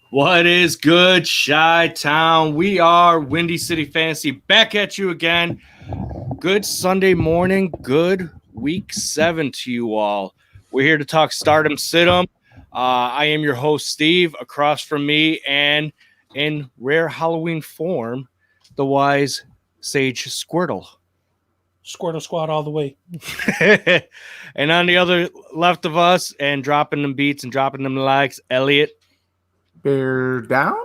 What is good, Chi-Town? We are Windy City Fantasy back at you again. Good Sunday morning, good week 7 to you all. We're here to talk Stardom Situm. I am your host, Steve. Across from me and in rare Halloween form, the wise Sage Squirtle. Squirtle Squad all the way. And on the other left of us and dropping them beats and dropping them likes, Elliot. Bear down?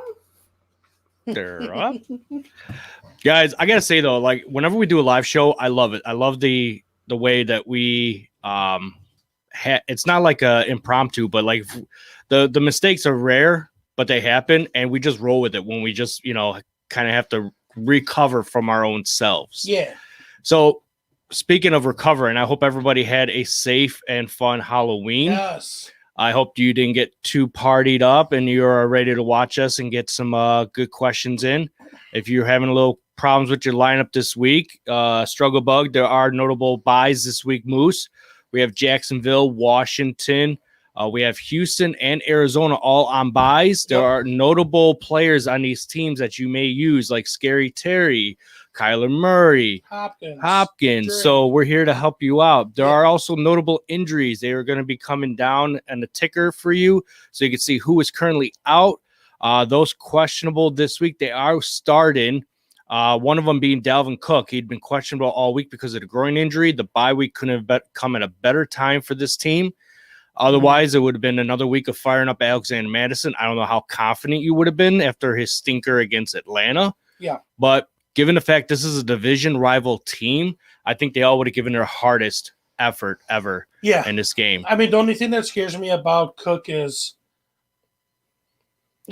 They're up. Guys, I gotta say though, like whenever we do a live show, I love it. I love the way that we it's not like a impromptu, but like the mistakes are rare, but they happen, and we just roll with it when we just kind of have to recover from our own selves. Yeah. So speaking of recovering, I hope everybody had a safe and fun Halloween. Yes. I hope you didn't get too partied up and you're ready to watch us and get some good questions in. If you're having a little problems with your lineup this week, struggle bug, there are notable buys this week, Moose. We have Jacksonville, Washington. We have Houston and Arizona all on buys. There are notable players on these teams that you may use, like Scary Terry, Kyler Murray, Hopkins. So we're here to help you out. There are also notable injuries. They are going to be coming down on the ticker for you, so you can see who is currently out. Those questionable this week, they are starting. One of them being Dalvin Cook. He'd been questionable all week because of the groin injury. The bye week couldn't have come at a better time for this team. Otherwise, it would have been another week of firing up Alexander Mattison. I don't know how confident you would have been after his stinker against Atlanta. Yeah. But given the fact this is a division rival team, I think they all would have given their hardest effort ever in this game. I mean, the only thing that scares me about Cook is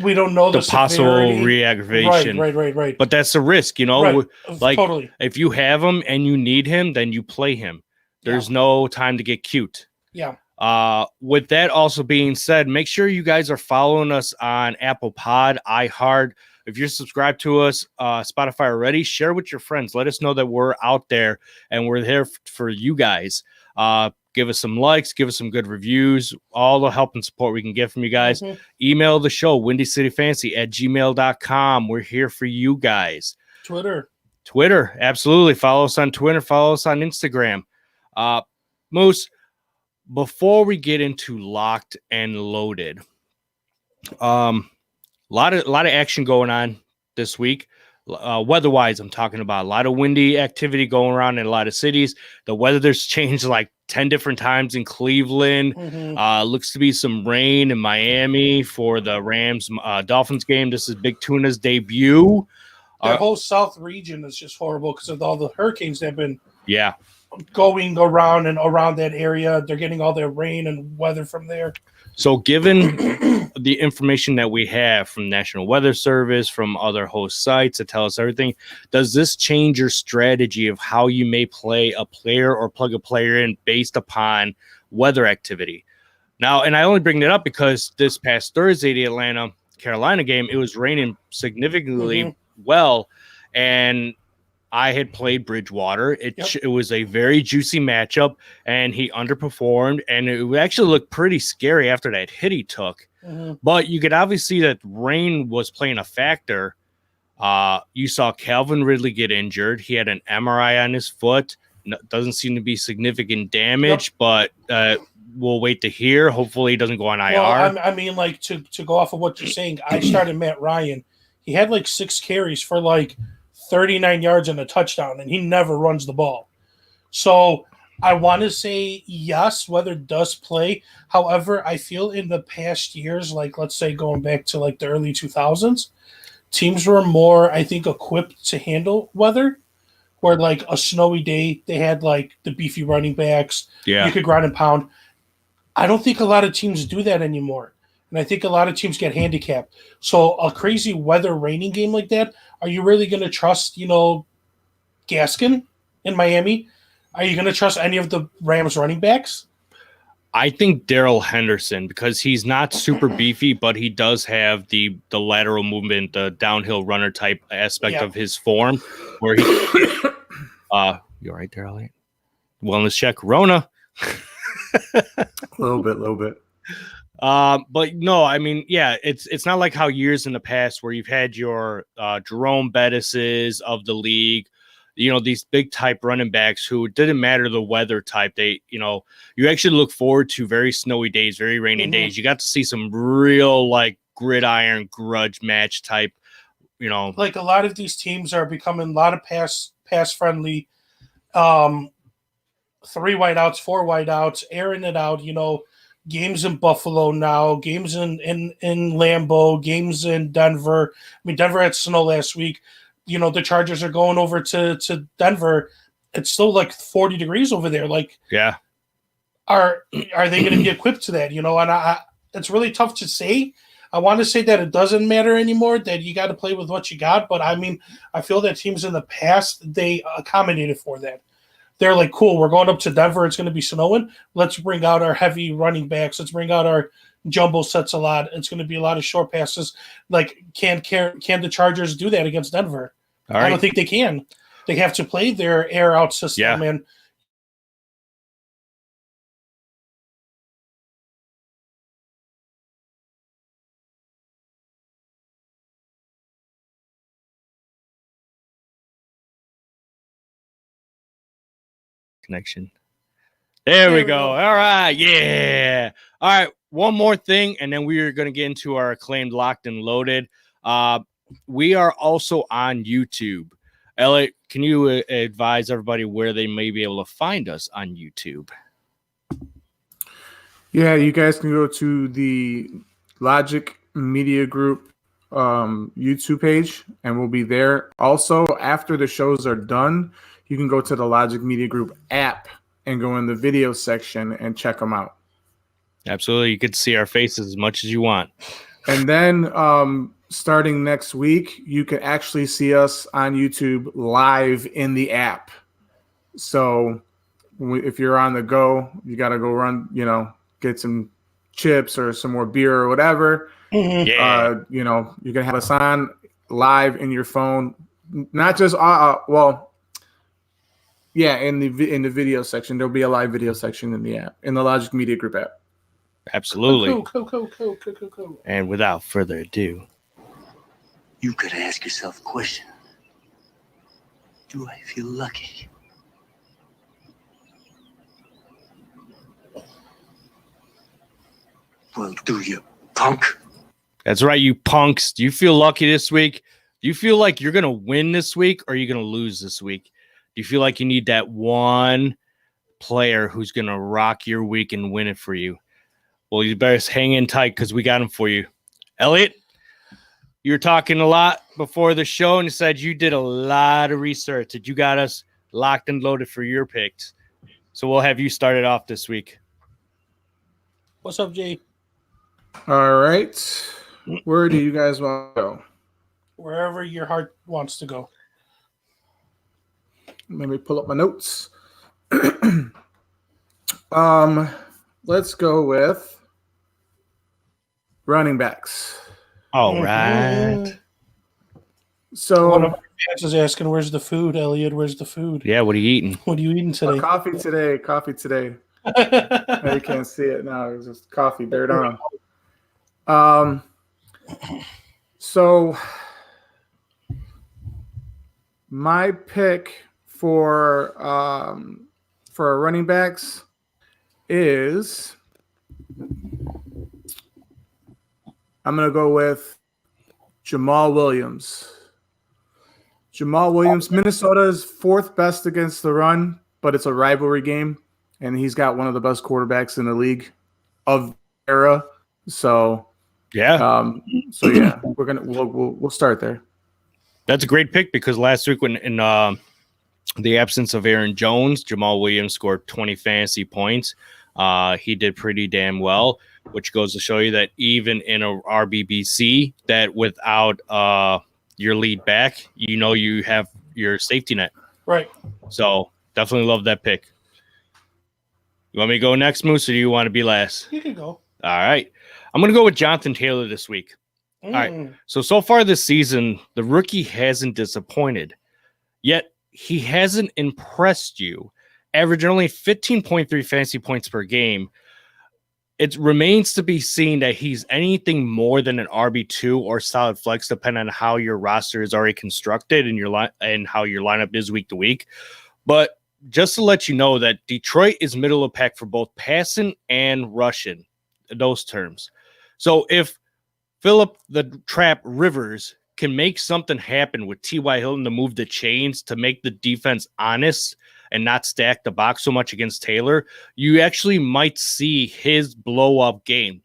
we don't know the possible re-aggravation. Right. But that's the risk, Right. Like, totally. if you have him and you need him, then you play him. There's no time to get cute. Yeah. With that also being said, make sure you guys are following us on Apple Pod, iHeart. If you're subscribed to us, Spotify already, share with your friends. Let us know that we're out there and we're there for you guys. Give us some likes, give us some good reviews, all the help and support we can get from you guys. Email the show, windycityfantasy@gmail.com. We're here for you guys. Twitter, absolutely. Follow us on Twitter, follow us on Instagram. Moose, before we get into locked and loaded, a lot of action going on this week. Weather-wise, I'm talking about a lot of windy activity going around in a lot of cities. The weather's changed like 10 different times in Cleveland. Looks to be some rain in Miami for the Rams Dolphins game. This is Big Tuna's debut. The whole South region is just horrible because of all the hurricanes that have been going around and around that area. They're getting all their rain and weather from there. So given the information that we have from National Weather Service, from other host sites that tell us everything, does this change your strategy of how you may play a player or plug a player in based upon weather activity? Now, and I only bring that up because this past Thursday, the Atlanta-Carolina game, it was raining significantly well, and I had played Bridgewater. It was a very juicy matchup, and he underperformed, and it actually looked pretty scary after that hit he took. But you could obviously see that rain was playing a factor. You saw Calvin Ridley get injured. He had an MRI on his foot. Doesn't seem to be significant damage, but we'll wait to hear. Hopefully he doesn't go on IR. Well, I mean, like, to go off of what you're saying, I started Matt Ryan. He had like 6 carries for like 39 yards and a touchdown, and he never runs the ball. So I want to say yes, weather does play. However, I feel in the past years, like let's say going back to like the early 2000s, teams were more, I think, equipped to handle weather. Where like a snowy day, they had like the beefy running backs. You could ground and pound. I don't think a lot of teams do that anymore. And I think a lot of teams get handicapped. So a crazy weather raining game like that, are you really going to trust, Gaskin in Miami? Are you going to trust any of the Rams running backs? I think Darrell Henderson, because he's not super beefy, but he does have the lateral movement, the downhill runner type aspect of his form. Where he, you all right, Darrell? Wellness check, Rona. A little bit. But no, I mean, yeah, it's not like how years in the past where you've had your Jerome Bettises of the league, these big type running backs who it didn't matter the weather type. They, you actually look forward to very snowy days, very rainy days. You got to see some real like gridiron grudge match type, Like a lot of these teams are becoming a lot of pass friendly. 3 wideouts, 4 wideouts, airing it out. Games in Buffalo now, games in Lambeau, games in Denver. I mean, Denver had snow last week. The Chargers are going over to Denver. It's still like 40 degrees over there. Like, yeah, are they going to be equipped to that? And it's really tough to say. I want to say that it doesn't matter anymore, that you got to play with what you got. But I mean, I feel that teams in the past, they accommodated for that. They're like, cool, we're going up to Denver. It's going to be snowing. Let's bring out our heavy running backs. Let's bring out our jumbo sets a lot. It's going to be a lot of short passes. Like, can the Chargers do that against Denver? All right. I don't think they can. They have to play their air out system. Yeah. And connection. There we go. All right. Yeah. All right. One more thing, and then we are going to get into our acclaimed Locked and Loaded. We are also on YouTube. Elliot, can you advise everybody where they may be able to find us on YouTube? Yeah, you guys can go to the Logic Media Group YouTube page, and we'll be there. Also, after the shows are done, you can go to the Logic Media Group app and go in the video section and check them out. Absolutely. You could see our faces as much as you want. And then starting next week, you can actually see us on YouTube live in the app. So if you're on the go, you got to go run, get some chips or some more beer or whatever. Yeah. You can have us on live in your phone, not just in the video section. There'll be a live video section in the app, in the Logic Media Group app. Absolutely. Cool. And without further ado, you could ask yourself a question. Do I feel lucky? Well, do you, punk? That's right, you punks. Do you feel lucky this week? Do you feel like you're going to win this week, or are you going to lose this week? Do you feel like you need that one player who's going to rock your week and win it for you? Well, you better hang in tight because we got him for you. Elliot, you were talking a lot before the show and you said you did a lot of research, that you got us locked and loaded for your picks. So we'll have you started off this week. What's up, Jay? All right. Where do you guys want to go? Wherever your heart wants to go. Let me pull up my notes. Let's go with running backs. All right. So one of my fans is asking, "Where's the food, Elliot? Where's the food? Yeah, what are you eating? What are you eating today?" Coffee today. No, you can't see it now. It's just coffee, dirt on. So my pick for running backs is I'm gonna go with Jamal Williams. Minnesota's 4th best against the run, but it's a rivalry game, and he's got one of the best quarterbacks in the league of the era. So yeah, we'll start there. That's a great pick because last week when in the absence of Aaron Jones, Jamal Williams scored 20 fantasy points. He did pretty damn well, which goes to show you that even in a RBBC, that without your lead back, you have your safety net. Right. So definitely love that pick. You want me to go next, Moose, or do you want to be last? You can go. All right. I'm going to go with Jonathan Taylor this week. All right. So far this season, the rookie hasn't disappointed, yet he hasn't impressed you. Averaging only 15.3 fantasy points per game. it remains to be seen that he's anything more than an RB2 or solid flex, depending on how your roster is already constructed and and how your lineup is week to week. But just to let you know that Detroit is middle of pack for both passing and rushing, those terms. So if Philip the Trap Rivers can make something happen with T.Y. Hilton to move the chains to make the defense honest and not stack the box so much against Taylor, you actually might see his blow-up game.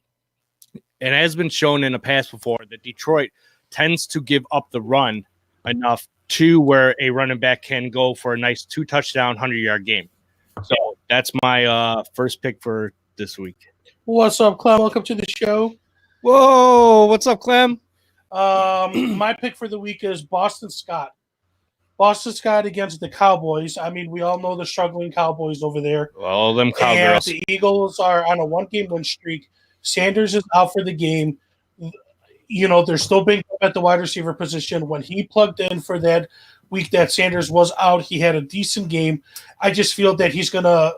And it has been shown in the past before that Detroit tends to give up the run enough to where a running back can go for a nice 2-touchdown, 100-yard game. So that's my first pick for this week. What's up, Clem? Welcome to the show. Whoa, what's up, Clem? My pick for the week is Boston Scott. Boston Scott against the Cowboys. I mean, we all know the struggling Cowboys over there. Well, them And Cowgirls. the Eagles are on a one-game win streak. Sanders is out for the game. You know, they're still being up at the wide receiver position. When he plugged in for that week that Sanders was out, he had a decent game. I just feel that he's going to,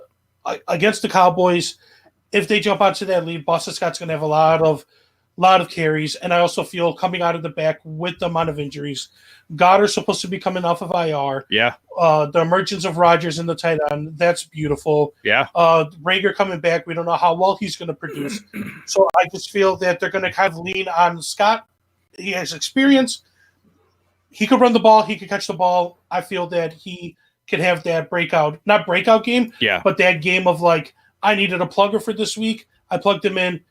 against the Cowboys, if they jump onto that lead, Boston Scott's going to have a lot of carries. And I also feel coming out of the back with the amount of injuries, Goddard's supposed to be coming off of IR. Yeah, The emergence of Rodgers in the tight end, that's beautiful. yeah. Rager coming back, we don't know how well he's going to produce. So I just feel that they're going to kind of lean on Scott. He has experience. He could run the ball. He could catch the ball. I feel that he could have that not breakout game, Yeah. but that game of like, I needed a plugger for this week. I plugged him in,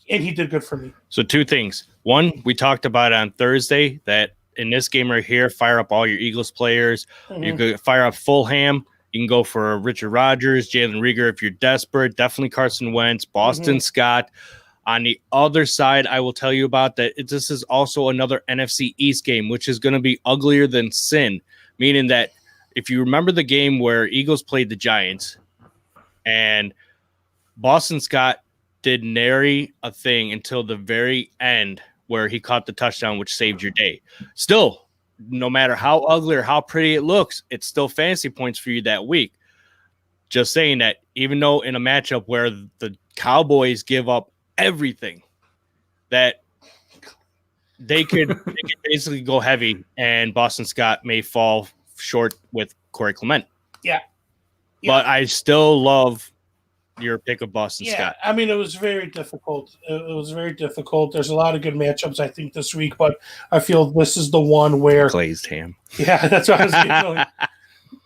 and he did good for me. So two things. One, we talked about on Thursday that in this game right here, fire up all your Eagles players. Mm-hmm. You could fire up Fulham. You can go for Richard Rodgers, Jalen Reagor if you're desperate. Definitely Carson Wentz, Boston Scott. On the other side, I will tell you about that. This is also another NFC East game, which is going to be uglier than sin, meaning that if you remember the game where Eagles played the Giants and Boston Scott did nary a thing until the very end where he caught the touchdown, which saved your day. Still, no matter how ugly or how pretty it looks, it's still fantasy points for you that week. Just saying that even though in a matchup where the Cowboys give up everything, that they could basically go heavy and Boston Scott may fall short with Corey Clement. Yeah. But I still love your pick of Boston Scott. I mean, it was very difficult. It was very difficult. There's a lot of good matchups, I think, this week, but I feel this is the one where Glazed ham. Yeah, that's what I was getting.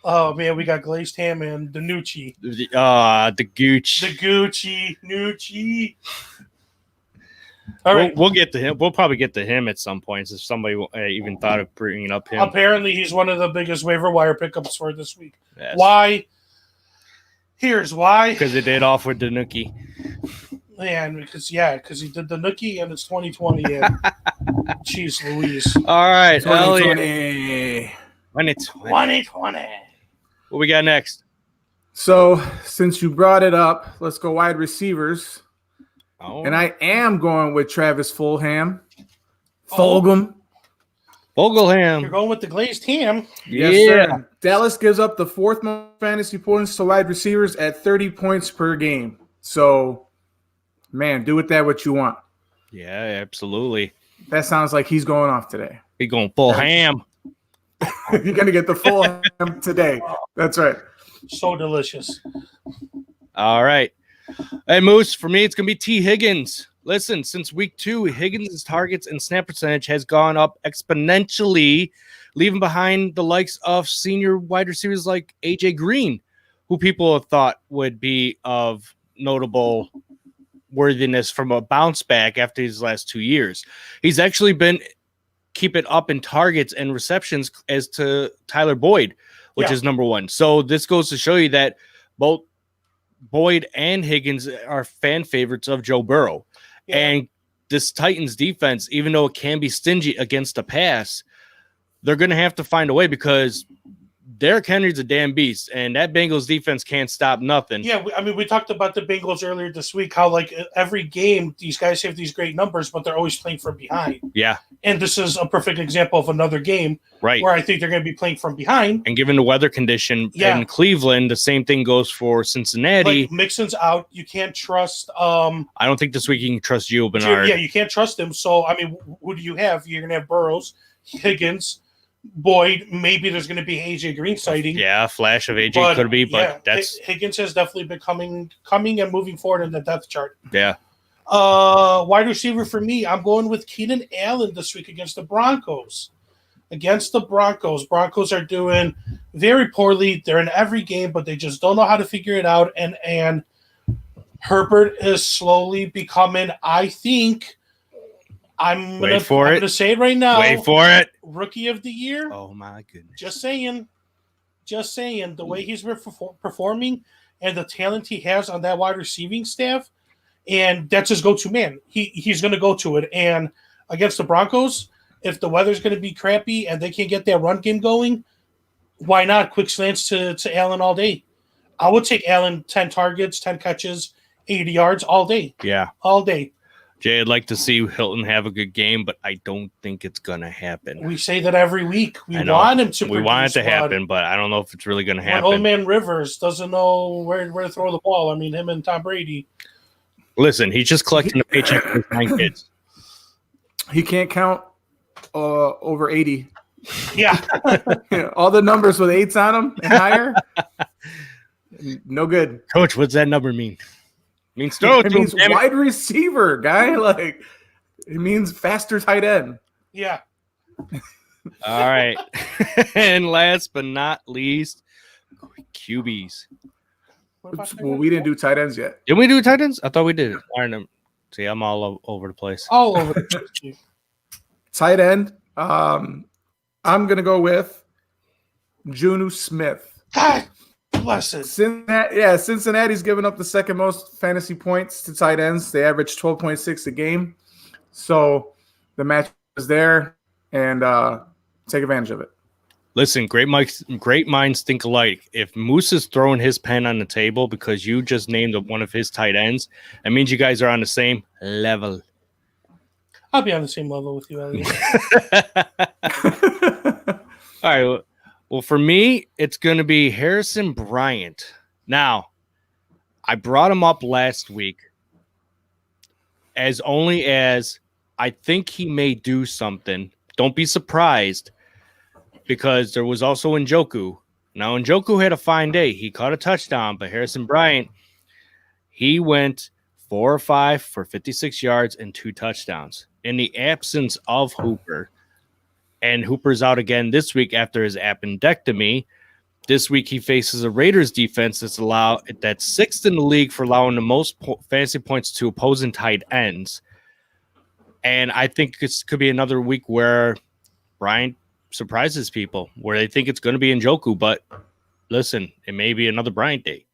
Oh man, we got glazed ham and Danucci. The Gooch. The Gucci, Nucci. All right. We'll get to him. We'll probably get to him at some points if somebody even thought of bringing up him. Apparently, he's one of the biggest waiver wire pickups for this week. Yes. Why? Here's why. Because it did off with Danucci. Man, because he did the Nookie and it's 2020. And jeez Louise. All right, Elliot. 2020. 2020. What we got next? So since you brought it up, let's go wide receivers. Oh, And I am going with Travis Fulham. Fulgham. You're Vogelham. going with the glazed ham. Yes, sir. Dallas gives up the fourth most fantasy points to wide receivers at 30 points per game. So, man, do with that what you want. Yeah, absolutely. That sounds like he's going off today. He going full ham. You're going to get the full ham today. That's right. So delicious. All right. Hey, Moose, for me, it's going to be T. Higgins. Listen, since week 2, Higgins' targets and snap percentage has gone up exponentially, leaving behind the likes of senior wide receivers like A.J. Green, who people have thought would be of notable worthiness from a bounce back after his last 2 years. He's actually been keep it up in targets and receptions as to Tyler Boyd, which is number 1. So this goes to show you that both Boyd and Higgins are fan favorites of Joe Burrow. Yeah. And this Titans defense, even though it can be stingy against the pass, they're going to have to find a way because Derrick Henry's a damn beast, and that Bengals defense can't stop nothing. Yeah, we talked about the Bengals earlier this week, how like every game these guys have these great numbers, but they're always playing from behind. Yeah, And this is a perfect example of another game right. where I think they're going to be playing from behind. And given the weather condition in Cleveland, the same thing goes for Cincinnati. Like Mixon's out. You can't trust. I don't think this week you can trust Gio Bernard. Yeah, you can't trust him. So, I mean, who do you have? You're going to have Burrows, Higgins, Boyd. Maybe there's going to be AJ Green sighting. Yeah, flash of AJ could be, but that's Higgins has definitely been coming and moving forward in the depth chart. Yeah. Wide receiver for me, I'm going with Keenan Allen this week against the Broncos. Broncos are doing very poorly. They're in every game, but they just don't know how to figure it out. And Herbert is slowly becoming, I think, I'm going to say it right now. Wait for it. Rookie of the year. Oh, my goodness. Just saying. The way he's been performing and the talent he has on that wide receiving staff, and that's his go-to man. He's going to go to it. And against the Broncos, if the weather's going to be crappy and they can't get that run game going, why not quick slants to Allen all day? I would take Allen 10 targets, 10 catches, 80 yards all day. Yeah. All day. Jay, I'd like to see Hilton have a good game, but I don't think it's going to happen. We say that every week. We want him to. We want it to happen, but I don't know if it's really going to happen. Old man Rivers doesn't know where to throw the ball. I mean, him and Tom Brady. Listen, he's just collecting a paycheck for his 9 kids. He can't count over 80. Yeah. All the numbers with 8s on them and higher. No good. Coach, what's that number mean? It means wide receiver, guy. Like, it means faster tight end. Yeah. All right. And last but not least, QBs. Well, we didn't do tight ends yet. Did we do tight ends? I thought we did. All right. See, I'm all over the place. All over the place. Tight end. I'm gonna go with Juju Smith. God bless it. Cincinnati's given up the second most fantasy points to tight ends. They average 12.6 a game. So the match is there, and take advantage of it. Listen, great minds think alike. If Moose is throwing his pen on the table because you just named one of his tight ends, that means you guys are on the same level. I'll be on the same level with you, Elliot. All right. Well, for me, it's going to be Harrison Bryant. Now, I brought him up last week as I think he may do something. Don't be surprised, because there was also Njoku. Now, Njoku had a fine day. He caught a touchdown, but Harrison Bryant, he went 4 or 5 for 56 yards and 2 touchdowns. In the absence of Hooper, and Hooper's out again this week after his appendectomy. This week he faces a Raiders defense that's 6th in the league for allowing the most fantasy points to opposing tight ends. And I think this could be another week where Bryant surprises people, where they think it's going to be Njoku, but listen, it may be another Bryant day.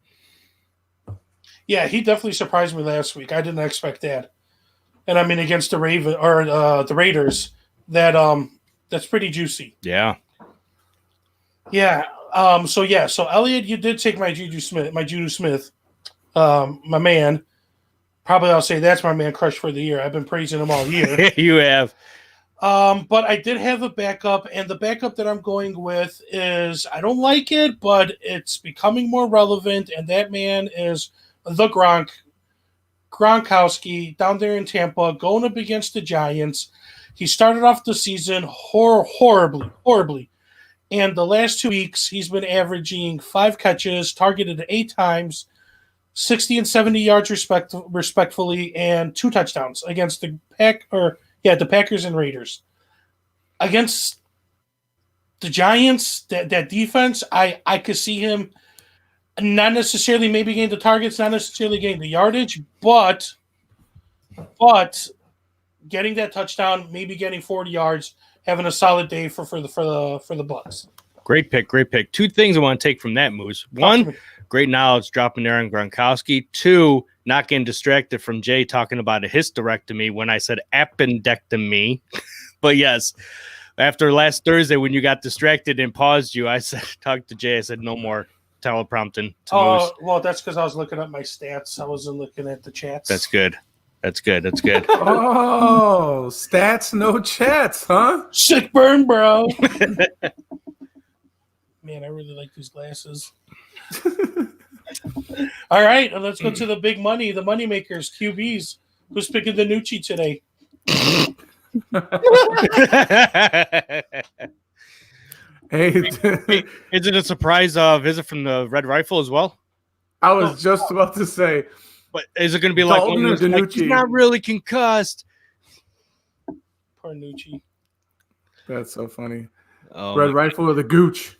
Yeah, he definitely surprised me last week. I didn't expect that. And I mean, against the the Raiders, that's pretty juicy. Yeah. Yeah. So Elliot, you did take my Juju Smith, my man. Probably I'll say that's my man crush for the year. I've been praising him all year. You have. But I did have a backup, and the backup that I'm going with is, I don't like it, but it's becoming more relevant, and that man is the Gronkowski down there in Tampa, going up against the Giants. He started off the season horribly. And the last 2 weeks, he's been averaging 5 catches, targeted 8 times, 60 and 70 yards respectfully, and 2 touchdowns against the Packers and Raiders. Against the Giants, that defense, I could see him not necessarily maybe getting the targets, not necessarily getting the yardage, but getting that touchdown, maybe getting 40 yards, having a solid day for the Bucks. Great pick. 2 things I want to take from that, Moose. 1, great knowledge dropping there on Gronkowski. 2, not getting distracted from Jay talking about a hysterectomy when I said appendectomy. But yes, After last Thursday when you got distracted and paused you, I said, talked to Jay. I said, no more teleprompting to Moose. Oh, well, that's because I was looking at my stats. I wasn't looking at the chats. That's good. That's good. That's good. Oh, stats, no chats, huh? Sick burn, bro. Man, I really like these glasses. All right, let's go to the big money, the money makers, QBs. Who's picking the Nucci today? Hey, Is it a surprise visit from the Red Rifle as well? I was just about to say, But is it going to be like, Dalton one or of those, like, he's DiNucci? not really concussed? Poor Nucci. that's so funny. Oh, Red Rifle or the Gooch.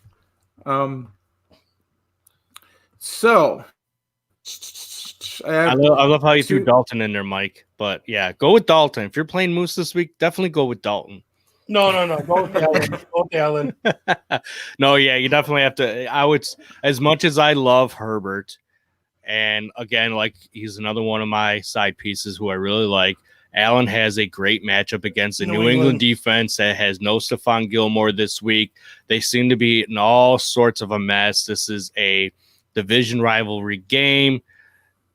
So, I love how you threw Dalton in there, Mike. But yeah, go with Dalton. If you're playing Moose this week, definitely go with Dalton. No. Go with Allen. Go with Allen. No, yeah, you definitely have to. I would, as much as I love Herbert, and again, like he's another one of my side pieces who I really like. Allen has a great matchup against the New England defense that has no Stephon Gilmore this week. They seem to be in all sorts of a mess. This is a division rivalry game.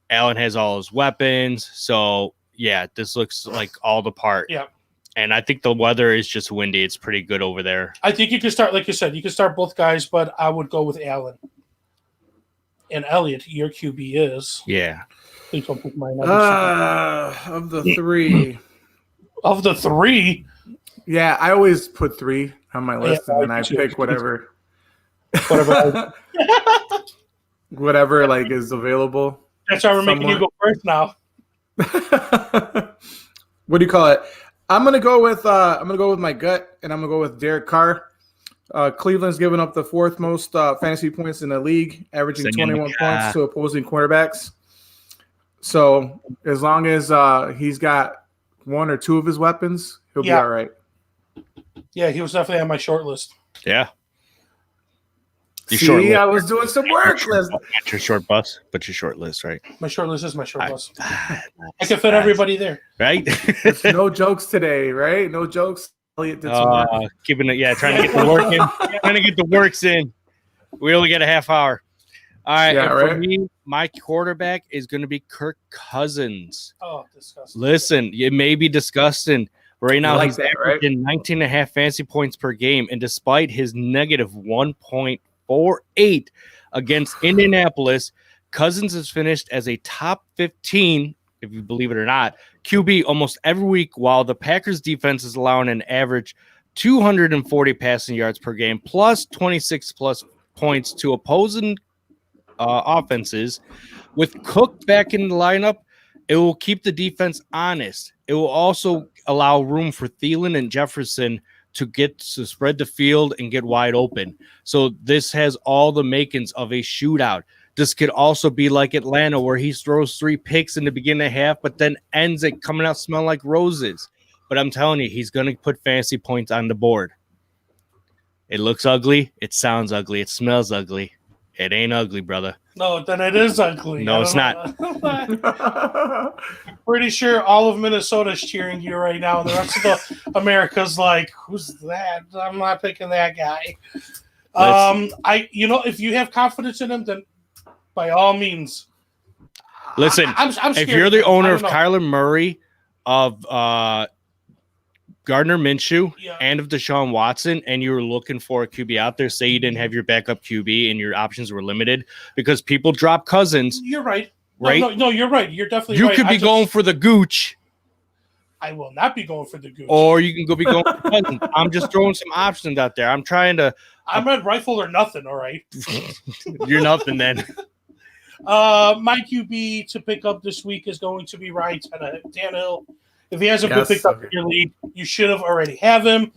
Allen has all his weapons. So, yeah, this looks like all the part. Yeah. And I think the weather is just windy. It's pretty good over there. I think you can start, like you said, you can start both guys, but I would go with Allen. And Elliott, your QB is. Yeah. Please don't pick mine. Of the three. Of the three, Yeah, I always put 3 on my list, Yeah, and then I I do. pick whatever. whatever. Whatever like is available. That's why we're making you Somewhat. go first now. What do you call it? I'm gonna go with my gut, and I'm gonna go with Derek Carr. Cleveland's given up the 4th most fantasy points in the league, averaging Same. 21 Yeah. points to opposing quarterbacks. So as long as he's got 1 or 2 of his weapons, he'll be Yeah. all right. Yeah, he was definitely on my short list. Yeah. You're See, short I was doing some work. Not your short bus, but your short list, right? My short list is my short list. I Nice, can fit nice. everybody there. Right? It's no jokes today, right? No jokes. Elliot did some work. Keeping it, yeah, trying to get the work in. Trying to get the works in. We only get a half hour. All right. Yeah, and for right. me, my quarterback is going to be Kirk Cousins. Oh, disgusting. Listen, it may be disgusting. Right now, like he's that, right? averaging 19 and a half fantasy points per game. And despite his negative 1.48 against Indianapolis, Cousins has finished as a top 15, if you believe it or not, QB almost every week, while the Packers defense is allowing an average 240 passing yards per game, plus 26 plus points to opposing offenses. With Cook back in the lineup, it will keep the defense honest. It will also allow room for Thielen and Jefferson to get to spread the field and get wide open. So this has all the makings of a shootout. This could also be like Atlanta, where he throws 3 picks in the beginning of half, but then ends it coming out smelling like roses. But I'm telling you, he's going to put fantasy points on the board. It looks ugly. It sounds ugly. It smells ugly. It ain't ugly, brother. No, then it is ugly. No, I it's don't know. I'm pretty sure all of Minnesota's cheering you right now, and the rest of the America's like, "Who's that? I'm not picking that guy." If you have confidence in him, then by all means, Listen, I'm scared. if you're the owner I of don't know. Kyler Murray, of Gardner Minshew, Yeah. and of Deshaun Watson, and you were looking for a QB out there, say you didn't have your backup QB and your options were limited because people drop Cousins, You're right. right? No, you're right. You're definitely You right. could be going for the Gooch, I will not be going for the goose. or you can be going for Cousins. I'm just throwing some options out there. I'm trying to. I'm Red Rifle or nothing. All right. You're nothing then. My QB to pick up this week is going to be Ryan Tannehill. If he hasn't been Yes. picked up in your league, you should have already have him.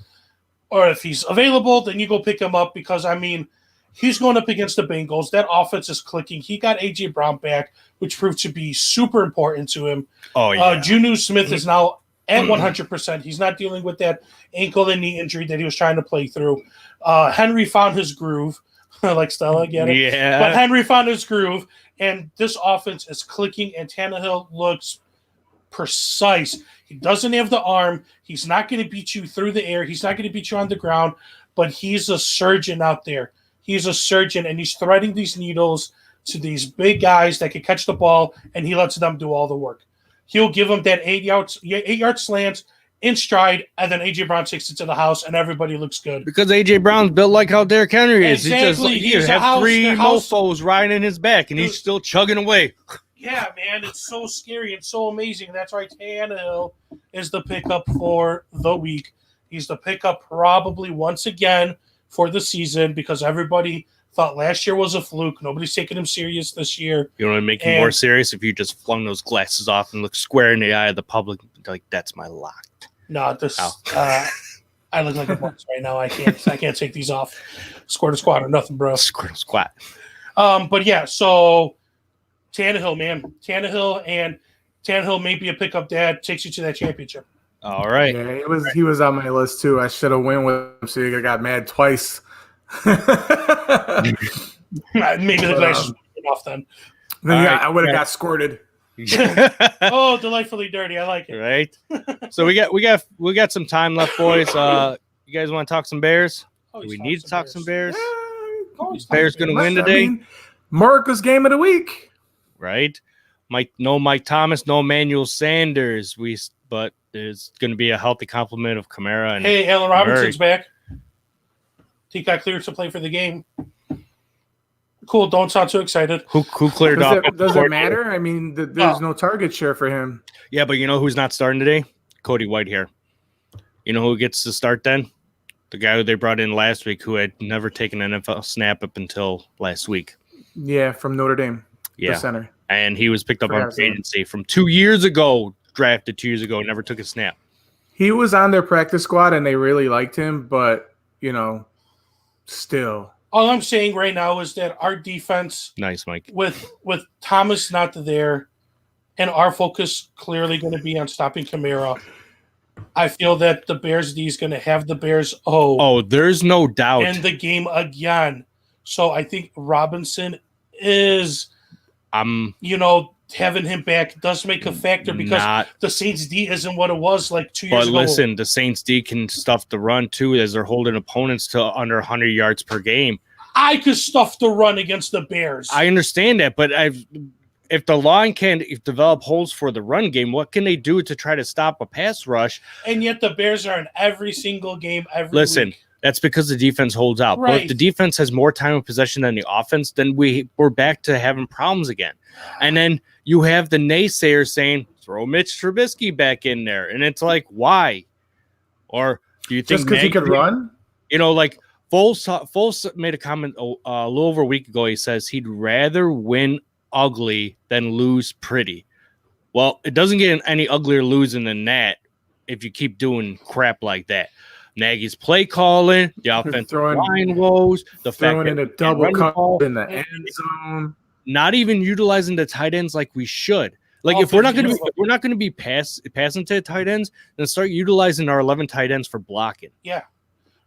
Or if he's available, then you go pick him up because, I mean, he's going up against the Bengals. That offense is clicking. He got A.J. Brown back, which proved to be super important to him. Oh yeah. Juju Smith is now at 100%. He's not dealing with that ankle and knee injury that he was trying to play through. Henry found his groove. Like Stella, get it? Yeah. But Henry found his groove, and this offense is clicking, and Tannehill looks precise. He doesn't have the arm. He's not going to beat you through the air. He's not going to beat you on the ground, but he's a surgeon out there. He's a surgeon, and he's threading these needles to these big guys that can catch the ball, and he lets them do all the work. He'll give them that 8-yard slant in stride, and then A.J. Brown takes it to the house, and everybody looks good. Because A.J. Brown's built like how Derrick Henry is. Exactly. He just have three mofos riding his back, and he's still chugging away. Yeah, man, it's so scary and so amazing. That's why Tannehill is the pickup for the week. He's the pickup probably once again for the season because everybody thought last year was a fluke. Nobody's taking him serious this year. You know what would make him more serious if you just flung those glasses off and looked square in the eye of the public like, that's my lock. No, I look like a boss right now. I can't take these off. Square to squat or nothing, bro. Square to squat. But yeah, so Tannehill, man. Tannehill may be a pickup dad, takes you to that championship. All right. Yeah, he was on my list too. I should have went with him, so you got mad twice. Maybe the glasses were off then. I would have got squirted. Oh, delightfully dirty. I like it. Right. So we got some time left, boys. You guys want to talk some Bears? We need to talk some Bears. Bears going to win today. America's game of the week. Right. No Mike Thomas, no Emmanuel Sanders. But there's going to be a healthy complement of Kamara and hey, Allen Robinson's back. He got cleared to play for the game. Cool. Don't sound too excited. Who cleared off? Does it matter? I mean, there's no target share for him. Yeah, but you know who's not starting today? Cody Whitehair. You know who gets to start then? The guy who they brought in last week who had never taken an NFL snap up until last week. Yeah, from Notre Dame. Yeah. The center. And he was picked up on free agency from 2 years ago, drafted 2 years ago, never took a snap. He was on their practice squad and they really liked him, but, still. All I'm saying right now is that our defense, nice, Mike, with Thomas not there, and our focus clearly going to be on stopping Kamara. I feel that the Bears D is going to have the Bears there's no doubt in the game again. So I think Robinson is, having him back does make a factor because the Saints D isn't what it was like 2 years ago. But listen, the Saints D can stuff the run too as they're holding opponents to under 100 yards per game. I could stuff the run against the Bears. I understand that, but if the line can develop holes for the run game, what can they do to try to stop a pass rush? And yet the Bears are in every single game every week. That's because the defense holds out. Right. But if the defense has more time of possession than the offense, then we're back to having problems again. And then you have the naysayers saying, throw Mitch Trubisky back in there. And it's like, why? Or do you think just because he could run? Like Foles made a comment a little over a week ago. He says he'd rather win ugly than lose pretty. Well, it doesn't get any uglier losing than that if you keep doing crap like that. Nagy's play calling, the offensive line woes, the fact that in a double cut in the end zone, not even utilizing the tight ends like we should. Like if we're not going to be passing to tight ends, then start utilizing our 11 tight ends for blocking. Yeah.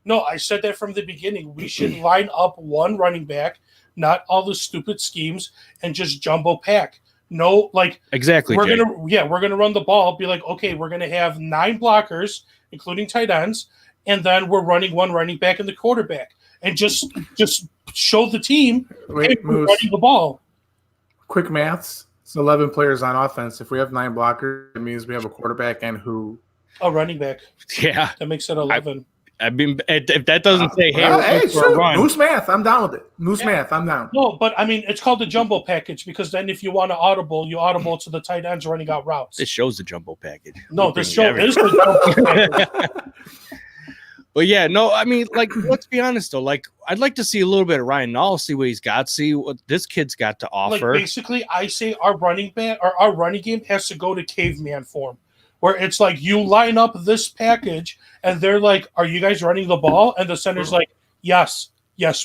No, I said that from the beginning. We should line up one running back, not all the stupid schemes, and just jumbo pack. No, like exactly. We're gonna run the ball. Be like, okay, we're gonna have 9 blockers, including tight ends, and then we're running one running back and the quarterback, and just show the team we're running the ball. Quick maths. It's 11 players on offense. If we have 9 blockers, it means we have a quarterback and who? A running back. Yeah, that makes it 11. I mean, if that doesn't say, Moose math, I'm down with it. Math, I'm down. No, but I mean, it's called the jumbo package because then if you want to audible, you audible to the tight ends running out routes. It shows the jumbo package. No, this show is the jumbo package. But yeah, no, I mean, like, let's be honest though. Like, I'd like to see a little bit of Ryan Nall, see what he's got, see what this kid's got to offer. Like, basically, I say our running game has to go to caveman form, where it's like you line up this package, and they're like, "Are you guys running the ball?" And the center's like, "Yes,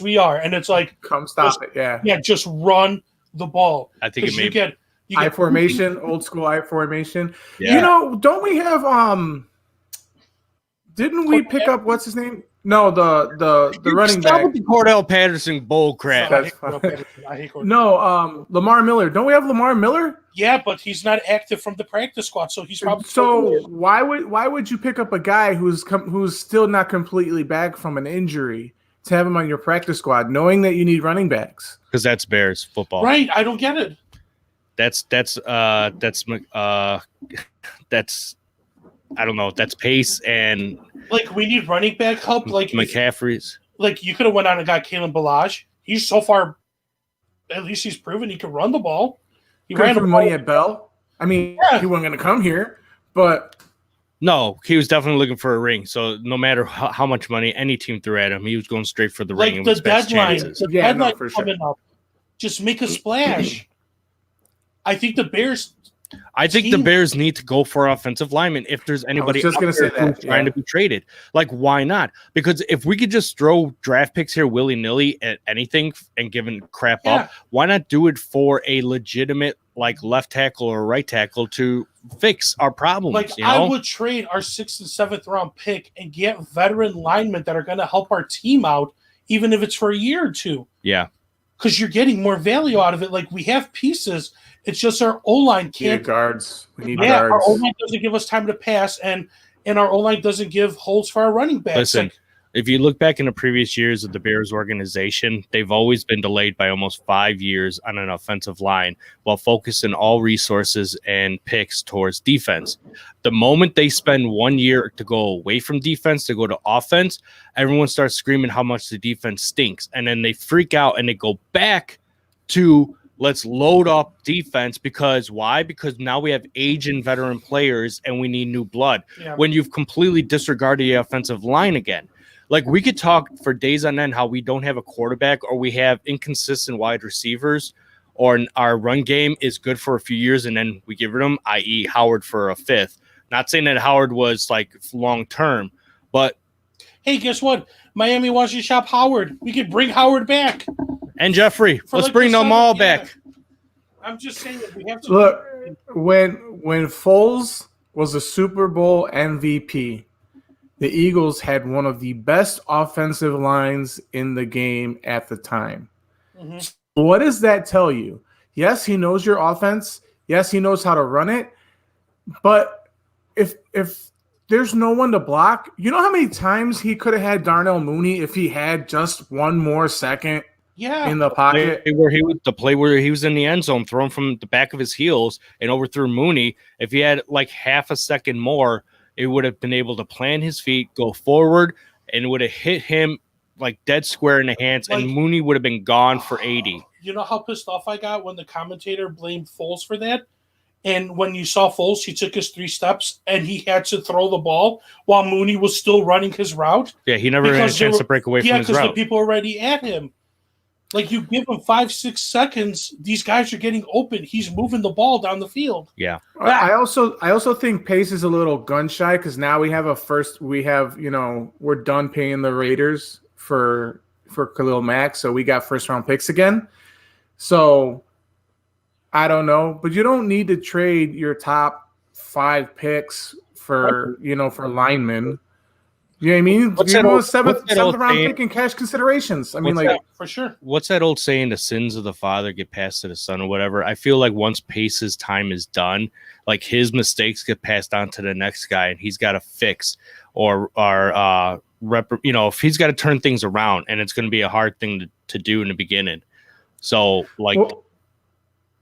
we are." And it's like, "Come stop it, yeah, just run the ball." I think it may get I formation, old school I formation. Yeah. Don't we have Didn't we pick up what's his name? No, the running Stop back. with the Cordell Patterson bull crap. That's I hate Cordell. No, Lamar Miller. Don't we have Lamar Miller? Yeah, but he's not active from the practice squad, so he's probably So why would you pick up a guy who's still not completely back from an injury to have him on your practice squad, knowing that you need running backs? Because that's Bears football. right. I don't get it. That's I don't know. That's pace and Like we need running back help. Like McCaffrey's. like you could have went on and got Kalen Balaj. He's so far, at least he's proven he can run the ball. He ran Ran the for ball. money at Bell. I mean, Yeah. he wasn't going to come here, but No, he was definitely looking for a ring. So no matter how much money any team threw at him, he was going straight for the ring. Like and the his best deadline, chances. the Yeah, no, deadline for sure. coming up. Just make a splash. I think the Bears. I think the team- Bears need to go for offensive linemen if there's anybody just out gonna there say that, who's trying yeah. to be traded. Like, why not? Because if we could just throw draft picks here willy-nilly at anything and giving crap Yeah. up, why not do it for a legitimate like left tackle or right tackle to fix our problems? Like you know? I would trade our 6th and 7th round pick and get veteran linemen that are going to help our team out, even if it's for a year or two. Yeah. Because you're getting more value out of it. Like we have pieces. It's just our O line we need can't. guards. We need Yeah, our O guards. line doesn't give us time to pass, and our O line doesn't give holes for our running backs. Listen, Like, if you look back in the previous years of the Bears organization, they've always been delayed by almost 5 years on an offensive line while focusing all resources and picks towards defense. The moment they spend 1 year to go away from defense to go to offense, everyone starts screaming how much the defense stinks. And then they freak out and they go back to let's load up defense because why? Because now we have aging veteran players and we need new blood. yeah. When you've completely disregarded the offensive line again. Like we could talk for days on end how we don't have a quarterback or we have inconsistent wide receivers or our run game is good for a few years and then we give it them, i.e. Howard for a 5th. Not saying that Howard was like long term, but Hey, guess what? Miami wants you to shop Howard. We could bring Howard back. and Jeffrey, For let's like bring the them all 7th, back. yeah. I'm just saying that we have to Look, when Foles was a Super Bowl MVP, the Eagles had one of the best offensive lines in the game at the time. Mhm. What does that tell you? Yes, he knows your offense. Yes, he knows how to run it. But if there's no one to block, you know how many times he could have had Darnell Mooney if he had just one more second Yeah. in the pocket? Where he was the play where he was in the end zone, thrown from the back of his heels and overthrew Mooney. If he had like half a second more, it would have been able to plant his feet, go forward, and would have hit him like dead square in the hands, Like- and Mooney would have been gone for 80. You know how pissed off I got when the commentator blamed Foles for that? And when you saw Foles, he took his 3 steps and he had to throw the ball while Mooney was still running his route. Yeah, he never had a Because they chance were- to break away Yeah, from his because the route. people are already at him. Like you give him 5-6 seconds, these guys are getting open. He's moving the ball down the field. Yeah, I also think Pace is a little gun shy because now we're done paying the Raiders for Khalil Mack, so we got 1st-round picks again. So I don't know, but you don't need to trade your top 5 picks for linemen. You know what I mean? What's You that know, old- seventh what's that old round saying? pick in cash considerations. I mean, What's like, For sure. what's that old saying? The sins of the father get passed to the son, or whatever. I feel like once Pace's time is done, like his mistakes get passed on to the next guy, and he's got to fix if he's got to turn things around, and it's going to be a hard thing to do in the beginning. So, like, well,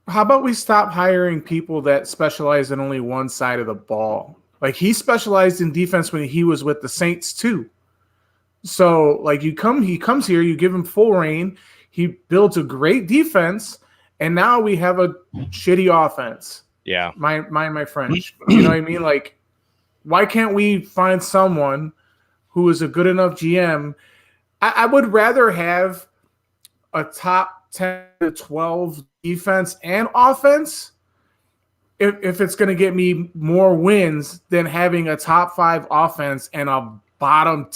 how about we stop hiring people that specialize in only one side of the ball? Like he specialized in defense when he was with the Saints too. So like he comes here, you give him full reign, he builds a great defense, and now we have a shitty offense. yeah, Mind my French. You know what I mean? Like, why can't we find someone who is a good enough GM? I would rather have a top 10 to 12 defense and offense if it's going to get me more wins than having a top 5 offense and a top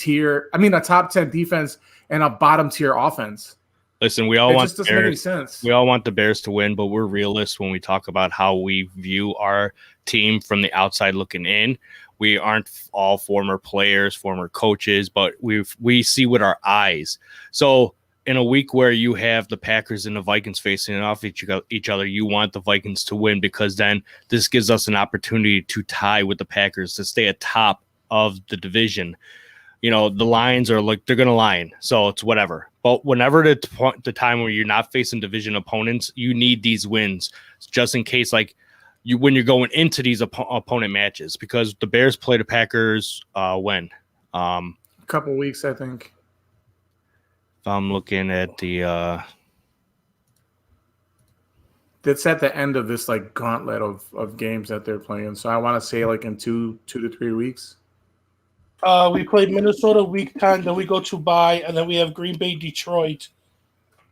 10 defense and a bottom tier offense. listen, we all It want just the doesn't make any Bears. sense. We all want the Bears to win, but we're realists when we talk about how we view our team from the outside looking in. We aren't all former players, former coaches, but we see with our eyes. So in a week where you have the Packers and the Vikings facing off each other, you want the Vikings to win, because then this gives us an opportunity to tie with the Packers to stay atop of the division. The Lions are like, they're going to line, so it's whatever. But whenever the time where you're not facing division opponents, you need these wins just in case, like when you're going into these opponent matches, because the Bears play the Packers when? A couple weeks, I think. If I'm looking at the That's at the end of this like gauntlet of games that they're playing. So I want to say like in 2 to 3 weeks. We played Minnesota week 10, then we go to bye, and then we have Green Bay, Detroit,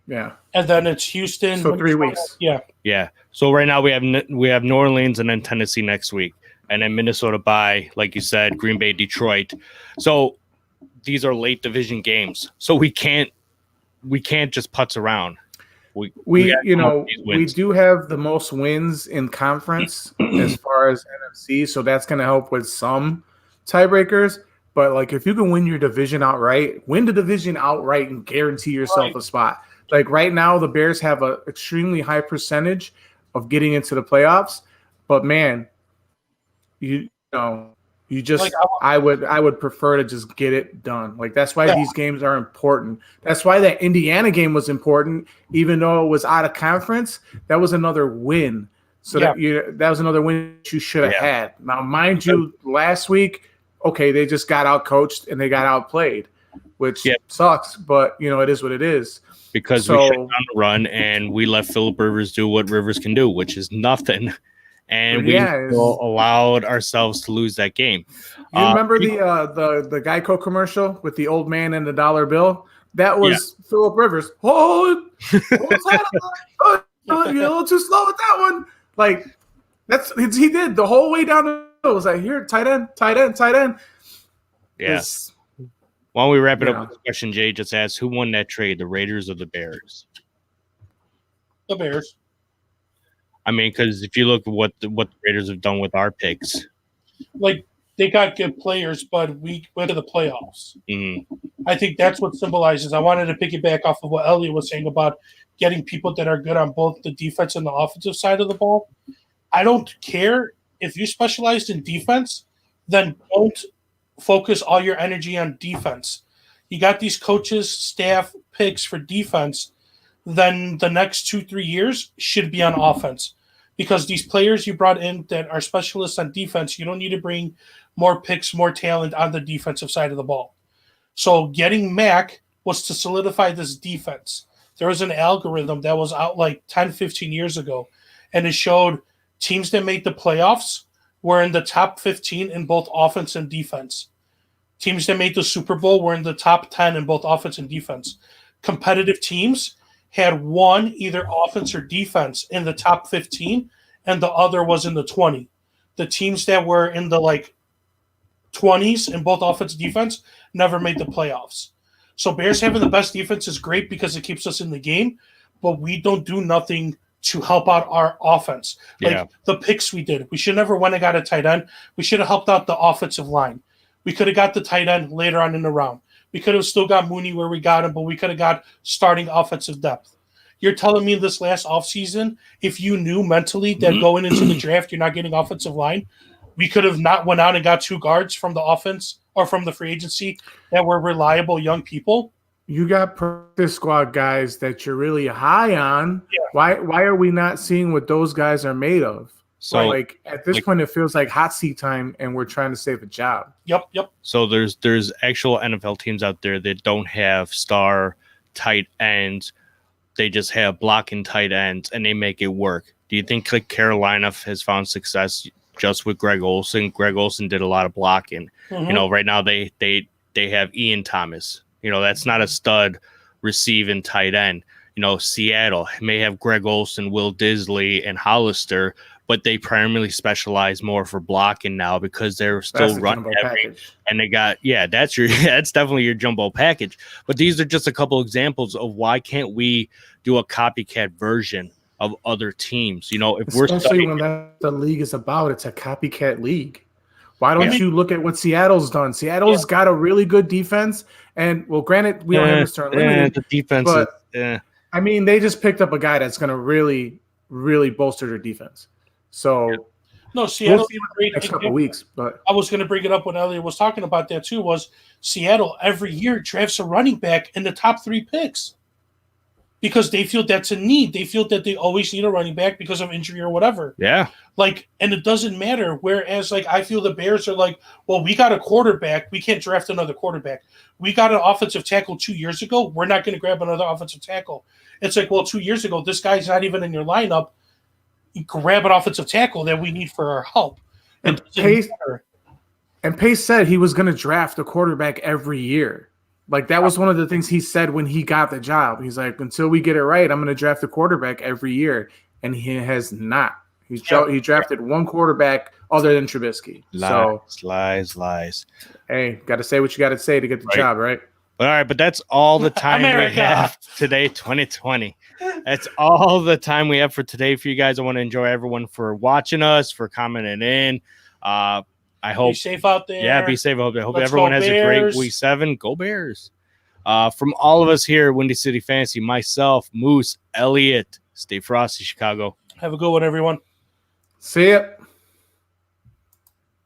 Yeah. and then it's Houston. So 3 weeks. Yeah. Yeah. So right now we have New Orleans and then Tennessee next week, and then Minnesota bye, like you said, Green Bay, Detroit. So these are late division games. So we can't just putz around. We do have the most wins in conference as far as NFC, so that's going to help with some tiebreakers. But like if you can win your division outright, win the division outright and guarantee yourself a spot. Like right now, the Bears have an extremely high percentage of getting into the playoffs. But man, I would prefer to just get it done. Like that's why these games are important. That's why that Indiana game was important, even though it was out of conference. That was another win. So that was another win you should have had. Now, mind you, last week, okay, they just got out coached and they got outplayed, which sucks. But it is what it is. Because we shut down the run and we let Phillip Rivers do what Rivers can do, which is nothing. And we allowed ourselves to lose that game. You remember the Geico commercial with the old man and the dollar bill? That was Phillip Rivers. Too slow with that one. Like he did the whole way down the field. It was like, here, tight end. Yes. Why don't we wrap it up with the question Jay just asked? Who won that trade, the Raiders or the Bears? The Bears. I mean, because if you look at what the Raiders have done with our picks, like they got good players, but we went to the playoffs. Mm-hmm. I think that's what symbolizes. I wanted to piggyback off of what Elliot was saying about getting people that are good on both the defense and the offensive side of the ball. I don't care if you specialized in defense, then don't focus all your energy on defense. You got these coaches, staff, picks for defense, then the next 2-3 years should be on offense. Because these players you brought in that are specialists on defense, you don't need to bring more picks, more talent on the defensive side of the ball. So getting Mac was to solidify this defense. There was an algorithm that was out like 10, 15 years ago, and it showed teams that made the playoffs were in the top 15 in both offense and defense. Teams that made the Super Bowl were in the top 10 in both offense and defense. Competitive teams had one either offense or defense in the top 15, and the other was in the 20. The teams that were in the 20s in both offense and defense never made the playoffs. So Bears having the best defense is great because it keeps us in the game, but we don't do nothing to help out our offense. The picks we did. We should never went and got a tight end. We should have helped out the offensive line. We could have got the tight end later on in the round. We could have still got Mooney where we got him, but we could have got starting offensive depth. You're telling me this last offseason, if you knew mentally that going into the draft you're not getting offensive line, we could have not went out and got 2 guards from the offense or from the free agency that were reliable young people? You got practice squad guys that you're really high on. Yeah. Why are we not seeing what those guys are made of? So at this point, it feels like hot seat time, and we're trying to save a job. Yep. So there's actual NFL teams out there that don't have star tight ends. They just have blocking tight ends, and they make it work. Do you think Carolina has found success just with Greg Olsen? Greg Olsen did a lot of blocking. Mm-hmm. Right now they have Ian Thomas. That's not a stud receiving tight end. Seattle may have Greg Olsen, Will Disley, and Hollister, but they primarily specialize more for blocking now because they're still running heavy. And they got, that's definitely your jumbo package. But these are just a couple examples of why can't we do a copycat version of other teams? If especially when that's what the league is about, it's a copycat league. Why don't Yeah. you look at what Seattle's done? Seattle's got a really good defense, and well, granted, we don't have Mr. Unlimited, the defense but is, I mean, they just picked up a guy that's going to really, really bolster their defense. So No, we'll Seattle. see what the next couple weeks, but I was going to bring it up when Elliot was talking about that too. Was Seattle every year drafts a running back in the top 3 picks because they feel that's a need. They feel that they always need a running back because of injury or whatever. yeah. Like, and it doesn't matter. Whereas, like, I feel the Bears are like, well, we got a quarterback. We can't draft another quarterback. We got an offensive tackle 2 years ago. We're not going to grab another offensive tackle. It's like, well, 2 years ago, this guy's not even in your lineup. You grab an offensive tackle that we need for our help. And It doesn't Pace- matter. and Pace said he was going to draft a quarterback every year. Like that was one of the things he said when he got the job. He's like, until we get it right, I'm going to draft a quarterback every year, and he has not. He drafted one quarterback other than Trubisky. So Lies. hey, got to say what you got to say to get the Right. job, right? All right, but that's all the time we America. have today, 2020. That's all the time we have for today for you guys. I want to enjoy everyone for watching us, for commenting in. I Be hope, safe out there. yeah, be safe. I hope Let's everyone go has a great Bears. week 7. Go Bears. From all of us here at Windy City Fantasy, myself, Moose, Elliot, stay frosty, Chicago. Have a good one, everyone. See ya.